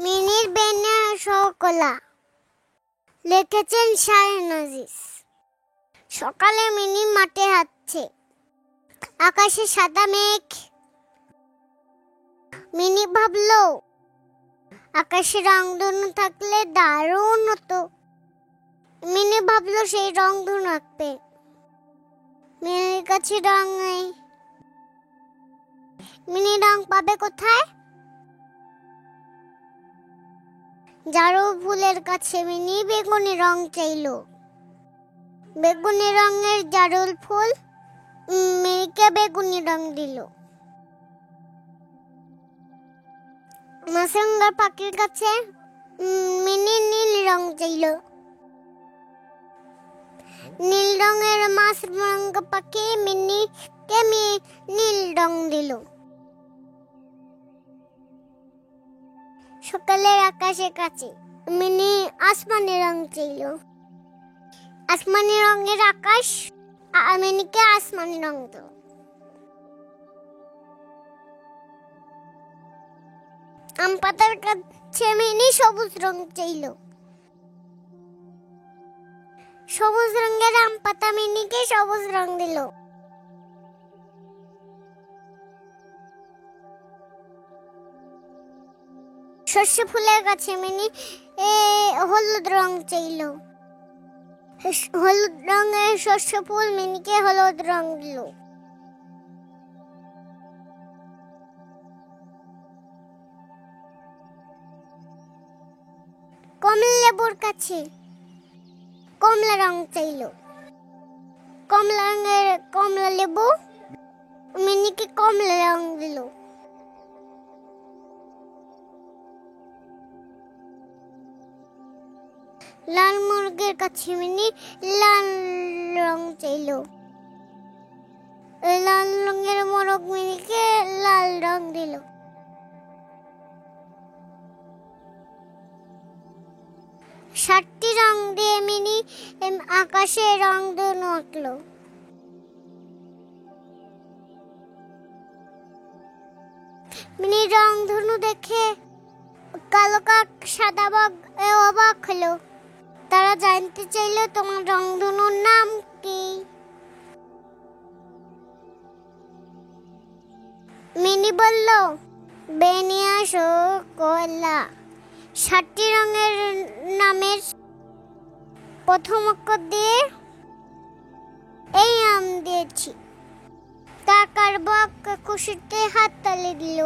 মিনির বেনে শোকলা লিখেছেন শাহিন আজিজ। সকালে মিনি মাঠে হাঁটছে, আকাশে সাদা মেঘ। মিনি ভাবলো আকাশে রংধনু থাকলে দারুণ হতো। মিনি ভাবলো সেই রংধনু আঁকবে। মিনির কাছে রং নেই। মিনি রং পাবে কোথায়? জারু ফুলের কাছে মিনি বেগুনি রং চাইলো। বেগুনি রঙের জারুল ফুল মিনিকে বেগুনি রং দিল। মাছরাঙা পাখির কাছে মিনি নীল রং চাইলো। নীল রঙের মাছরাঙা পাখি মিনিকে নীল রং দিল। সকালের আকাশের কাছে মিনি আসমানি রং চাইল। আসমানি রঙের আকাশ মিনিকে আসমানি রং দিল। আম পাতার কাছে মিনি সবুজ রং চাইল। সবুজ রঙের আম পাতা মিনিকে সবুজ রং দিল। সর্ষে ফুলের কাছে মিনি হলুদ রং চাইল। হলুদ রঙের সর্ষে ফুল মিনিকে হলুদ রং দিল। কমলা লেবুর কাছে কমলা রং চাইল। কমলা রঙের কমলা লেবু মিনিকে কমলা রং দিল। লাল মুরগির কাছে মিনি লাল রং চাইল। লাল রঙের মোরগ মিনিকে লাল রং দিল। সাতটি রং দিয়ে মিনি আকাশে রংধনু আঁকলো। মিনি রংধনু দেখে কালো কাক সাদা বাঘ অবাক হলো। তারা জানতে চাইল তোমার রংধনুর নাম কি? মিনি বলল বেনিয়া শোকলা। 7টি রঙের নামের প্রথম অক্ষর দিয়ে এই নাম দিয়েছি। কাক আর বাঘ খুশিতে হাততালি দিল।